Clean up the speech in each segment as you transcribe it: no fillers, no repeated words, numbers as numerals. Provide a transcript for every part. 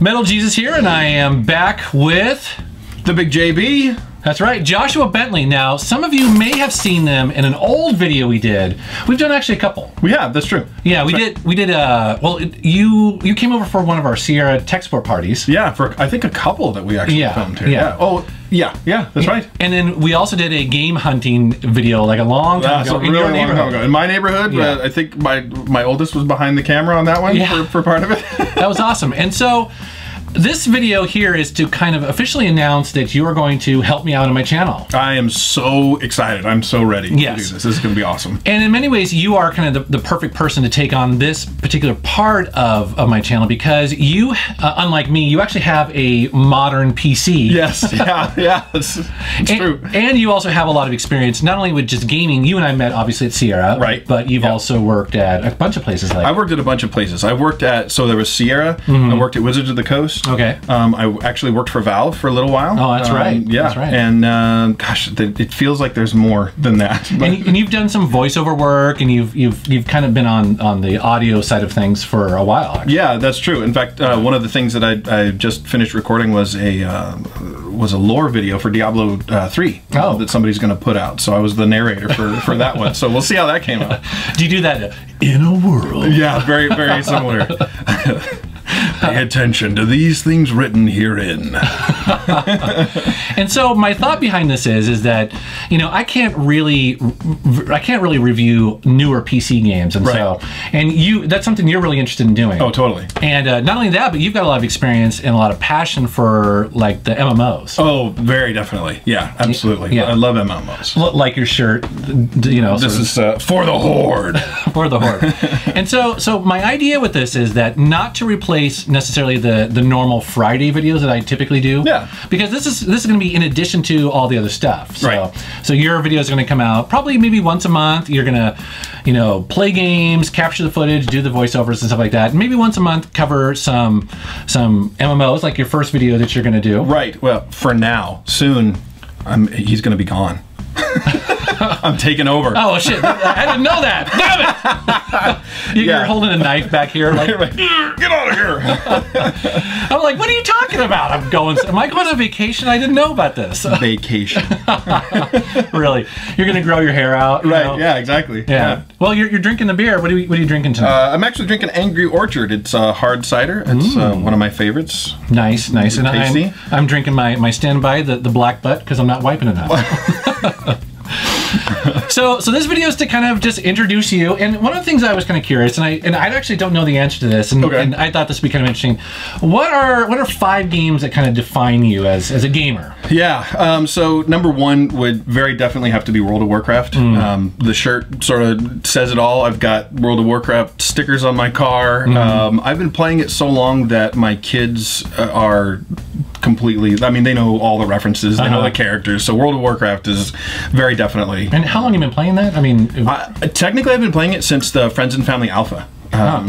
Metal Jesus here, and I am back with the Big JB. That's right, Joshua Bentley. Now, some of you may have seen them in an old video we did. We've done actually a couple. We have, that's true. Yeah, we did. Well, you came over for one of our Sierra tech support parties. Yeah, for I think a couple that we actually filmed here. Yeah. Oh, yeah, that's right. And then we also did a game hunting video like a long time ago in your neighborhood. In my neighborhood, I think my oldest was behind the camera on that one for part of it. That was awesome. And so this video here is to kind of officially announce that you are going to help me out on my channel. I am so excited. I'm so ready to do this. This is going to be awesome. And in many ways, you are kind of the perfect person to take on this particular part of my channel because you, unlike me, you actually have a modern PC. Yes, yeah, it's true. And you also have a lot of experience, not only with just gaming. You and I met obviously at Sierra, right? But you've also worked at a bunch of places. I worked at a bunch of places. I worked at, so there was Sierra. I worked at Wizards of the Coast. Okay. I actually worked for Valve for a little while. Oh, that's right. Yeah, that's right. And gosh, it feels like there's more than that. And you've done some voiceover work, and you've kind of been on the audio side of things for a while. Actually. Yeah, that's true. In fact, one of the things that I just finished recording was a lore video for Diablo 3 that somebody's going to put out. So I was the narrator for that one. So we'll see how that came out. Do you do that in a world? Yeah, very, very similar. Pay attention to these things written herein. And so my thought behind this is that, you know, I can't really review newer PC games, and that's something you're really interested in doing. Oh, totally. And not only that, but you've got a lot of experience and a lot of passion for like the MMOs. Oh, very definitely. Yeah, absolutely. Yeah. I love MMOs. Like your shirt, you know. This is for the Horde. For the Horde. And so my idea with this is that not to replace necessarily the normal Friday videos that I typically do. Yeah. Because this is going to be in addition to all the other stuff. So, right. So your video is going to come out probably maybe once a month. You're going to, you know, play games, capture the footage, do the voiceovers and stuff like that. And maybe once a month cover some MMOs, like your first video that you're going to do. Right. Well, for now, soon, he's going to be gone. I'm taking over. Oh shit! I didn't know that. Damn it! You're holding a knife back here, like get out of here. I'm like, what are you talking about? Am I going on vacation? I didn't know about this. Vacation. Really? You're gonna grow your hair out? Right? Know? Yeah, exactly. Yeah. Well, you're drinking the beer. What are you drinking tonight? I'm actually drinking Angry Orchard. It's hard cider. It's one of my favorites. Nice. And tasty. I'm drinking my standby, the black butt, because I'm not wiping it out. So this video is to kind of just introduce you, and one of the things I was kind of curious, and I actually don't know the answer to this, and I thought this would be kind of interesting. What are 5 games that kind of define you as a gamer? Yeah, so number 1 would very definitely have to be World of Warcraft. The shirt sort of says it all. I've got World of Warcraft stickers on my car. I've been playing it so long that my kids are completely, I mean, they know all the references, they know the characters, so World of Warcraft is very definitely. And how long have you been playing that? I mean, technically I've been playing it since the Friends and Family Alpha.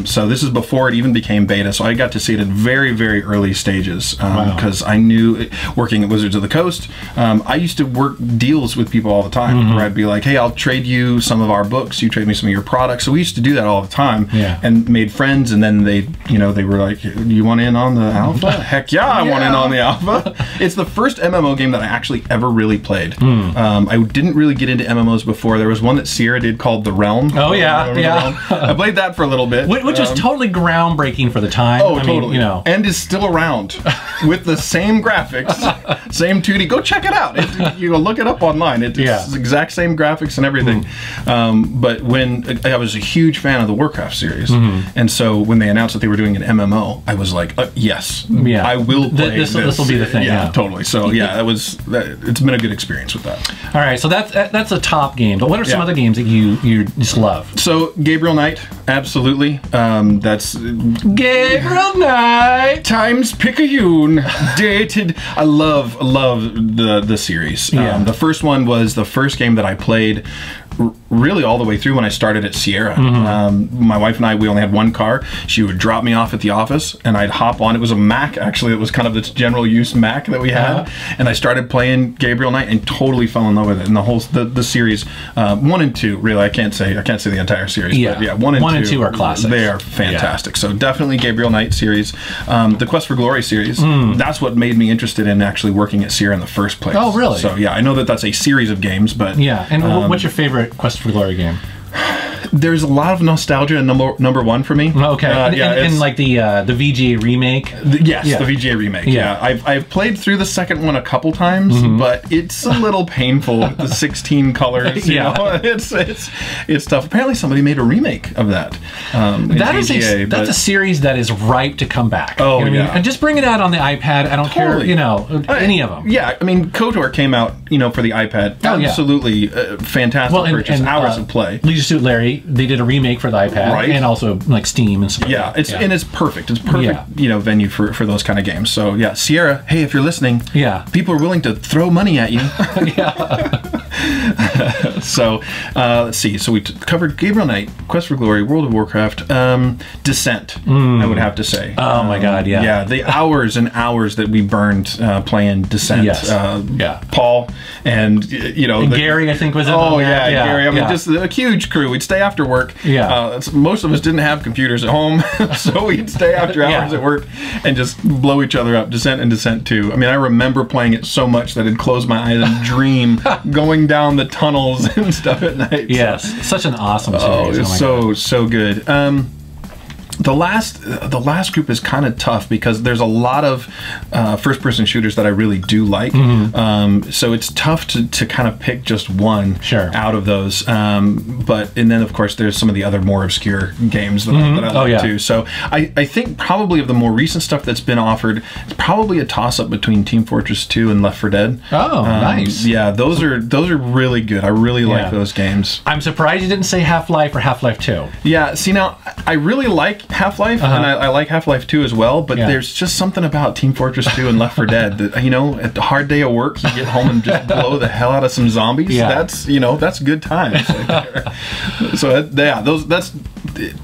So this is before it even became beta, so I got to see it in very, very early stages because I knew, working at Wizards of the Coast, I used to work deals with people all the time where I'd be like, hey, I'll trade you some of our books, you trade me some of your products. So we used to do that all the time and made friends, and then they were like, you want in on the alpha? Heck yeah, I want in on the alpha. It's the first MMO game that I actually ever really played. I didn't really get into MMOs before. There was one that Sierra did called The Realm. Oh yeah, I played that for a little bit. Which was totally groundbreaking for the time. Oh, totally. Mean, you know. And is still around with the same graphics, same 2D. Go check it out. You look it up online. It's the exact same graphics and everything. But when I was a huge fan of the Warcraft series, and so when they announced that they were doing an MMO, I was like, yes, I will play this. This will be the thing. Yeah, totally. So yeah, it's been a good experience with that. All right, so that's a top game. But what are some other games that you just love? So Gabriel Knight, absolutely. That's Gabriel Knight times Picayune dated. I love the series. The first one was the first game that I played really all the way through when I started at Sierra. My wife and I, we only had one car. She would drop me off at the office, and I'd hop on. It was a Mac, actually. It was kind of this general use Mac that we had, and I started playing Gabriel Knight and totally fell in love with it. And the whole the series, 1 and 2, really, I can't say the entire series. Yeah, but yeah, 1 and 2 are classics. They are fantastic. So definitely Gabriel Knight series, the Quest for Glory series. That's what made me interested in actually working at Sierra in the first place. Oh, really? So yeah, I know that that's a series of games, but yeah. And what's your favorite Quest for Glory game? There's a lot of nostalgia in number one for me. Okay, and like the VGA remake. Yes, the VGA remake. Yeah, I've played through the second one a couple times, but it's a little painful. The 16 colors. You know, it's tough. Apparently, somebody made a remake of that. That's a series that is ripe to come back. Oh, you know yeah. I mean? And just bring it out on the iPad. I don't care. You know, any of them. Yeah, I mean, KOTOR came out, you know, for the iPad. Absolutely fantastic purchase. Hours of play. Leisure Suit Larry. They did a remake for the iPad, and also like Steam and stuff. Yeah, and it's perfect. It's perfect, you know, venue for those kind of games. So yeah, Sierra, hey, if you're listening, people are willing to throw money at you. So let's see. So we covered Gabriel Knight, Quest for Glory, World of Warcraft, Descent. I would have to say. Oh my God, yeah. The hours and hours that we burned playing Descent. Yes. Paul and you know Gary, I think was in Gary. I mean, just a huge crew. We'd stay after work. Most of us didn't have computers at home, so we'd stay after hours at work and just blow each other up. Descent and Descent 2. I mean, I remember playing it so much that I'd close my eyes and dream going down the tunnels and stuff at night. Yes, such an awesome series. It's so good. The last group is kind of tough because there's a lot of first-person shooters that I really do like. So it's tough to kind of pick just one out of those. And then of course there's some of the other more obscure games that I like too. So I think probably of the more recent stuff that's been offered, it's probably a toss-up between Team Fortress 2 and Left 4 Dead. Oh, nice. Yeah, those are really good. I really like those games. I'm surprised you didn't say Half-Life or Half-Life 2. Yeah, see now I really like Half-Life, and I like Half-Life 2 as well, but there's just something about Team Fortress 2 and Left 4 Dead that, you know, at the hard day of work, you get home and just blow the hell out of some zombies. That's, you know, that's good times right there. So that's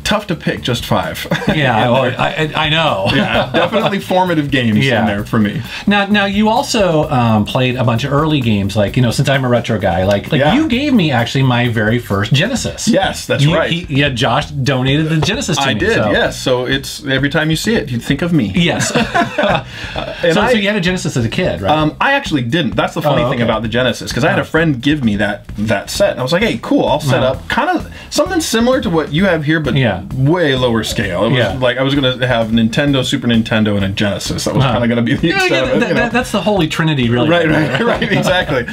tough to pick just 5. I know. Definitely formative games in there for me. Now you also played a bunch of early games, like, you know, since I'm a retro guy, like you gave me actually my very first Genesis. Yes, that's right. Josh donated the Genesis to me. I did, yes. So it's every time you see it, you think of me. Yes. So you had a Genesis as a kid, right? I actually didn't. That's the funny thing about the Genesis, because I had a friend give me that set. And I was like, hey, cool, I'll set up kind of something similar to what you have here, but way lower scale. It was like I was going to have Nintendo, Super Nintendo, and a Genesis. That was kind of going to be the extent of it. That's the holy trinity, really. Right, exactly.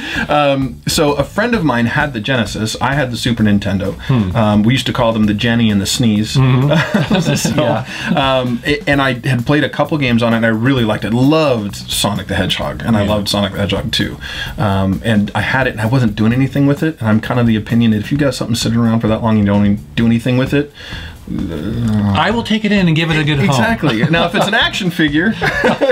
So a friend of mine had the Genesis. I had the Super Nintendo. We used to call them the Jenny and the Sneeze. And I had played a couple games on it, and I really liked it. Loved Sonic the Hedgehog, and I loved Sonic the Hedgehog 2. And I had it, and I wasn't doing anything with it. And I'm kind of the opinion that if you got something sitting around for that long, you don't do anything with it, I will take it in and give it a good home. Exactly. Now, if it's an action figure,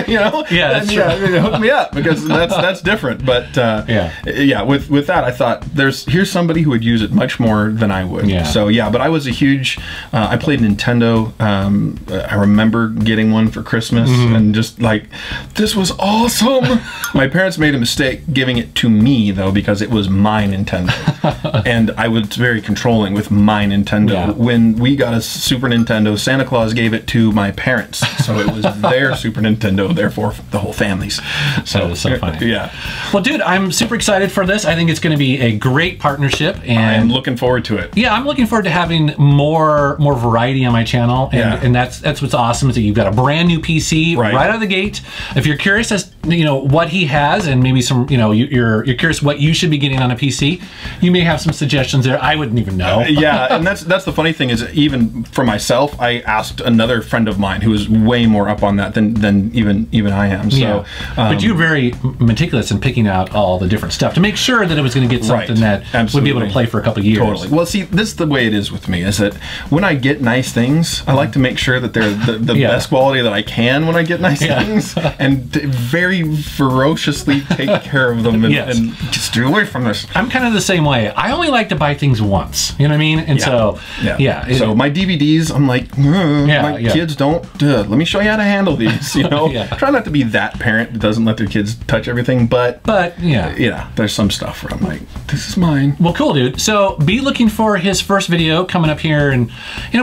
you know, that's true. Hook me up, because that's different. But with that, I thought here's somebody who would use it much more than I would. So but I was a huge. I played Nintendo. I remember getting one for Christmas, and just like, this was awesome. My parents made a mistake giving it to me though, because it was my Nintendo, and I was very controlling with my Nintendo. When we got a Super Nintendo, Santa Claus gave it to my parents, so it was their Super Nintendo, therefore the whole family's. So that is so funny. Yeah. Well, dude, I'm super excited for this. I think it's going to be a great partnership, and I'm looking forward to it. Yeah, I'm looking forward to having more variety on my channel, and that's what's awesome, is that you've got a brand new PC right out of the gate. If you're curious as what he has, and maybe some you're curious what you should be getting on a PC, you may have some suggestions there. I wouldn't even know. And that's the funny thing, is even for myself, I asked another friend of mine who was way more up on that than even I am. So, but you're very meticulous in picking out all the different stuff to make sure that it was going to get something that would be able to play for a couple of years. Totally. Well, see, this is the way it is with me, is that when I get nice things, I like to make sure that they're the best quality that I can when I get nice things. And very very ferociously take care of them and, Yes. and just stay away from this. I'm kind of the same way. I only like to buy things once. You know what I mean? And so, yeah. So my DVDs, I'm like, my kids don't. Let me show you how to handle these. You know, try not to be that parent that doesn't let their kids touch everything. But yeah, there's some stuff where I'm like, this is mine. Well, cool, dude. So be looking for his first video coming up here, and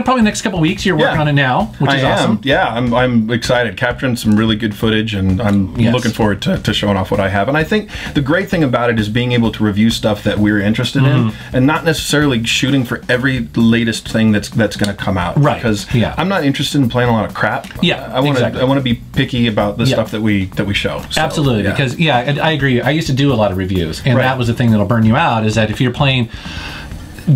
probably next couple weeks. You're working on it now, which is awesome. Yeah, I'm excited. Capturing some really good footage, and I'm looking forward to showing off what I have. And I think the great thing about it is being able to review stuff that we're interested in, and not necessarily shooting for every latest thing that's going to come out. Right. Because I'm not interested in playing a lot of crap. Yeah. I want to be picky about the stuff that we show. So, absolutely. Because I agree. I used to do a lot of reviews, and that was the thing that'll burn you out. Is that if you're playing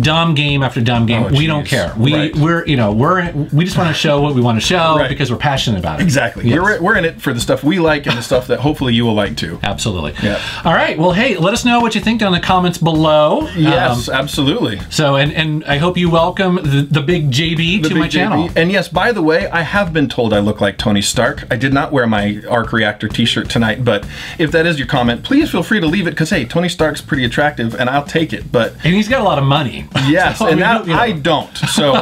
dumb game after dumb game, we don't care. We just want to show what we want to show because we're passionate about it. Exactly. Yes. We're in it for the stuff we like and the stuff that hopefully you will like too. Absolutely. Yeah. All right. Well, hey, let us know what you think down in the comments below. Yes, absolutely. So, and I hope you welcome the big JB to my channel. And yes, by the way, I have been told I look like Tony Stark. I did not wear my Arc Reactor t-shirt tonight, but if that is your comment, please feel free to leave it, because hey, Tony Stark's pretty attractive and I'll take it. And he's got a lot of money. Yes, so, and I don't. So,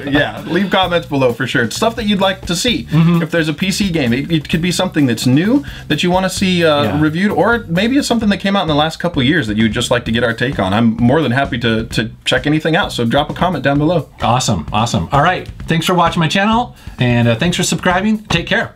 yeah, leave comments below for sure. It's stuff that you'd like to see. If there's a PC game, it could be something that's new that you want to see reviewed, or maybe it's something that came out in the last couple of years that you'd just like to get our take on. I'm more than happy to check anything out, so drop a comment down below. Awesome, awesome. All right, thanks for watching my channel, and thanks for subscribing. Take care.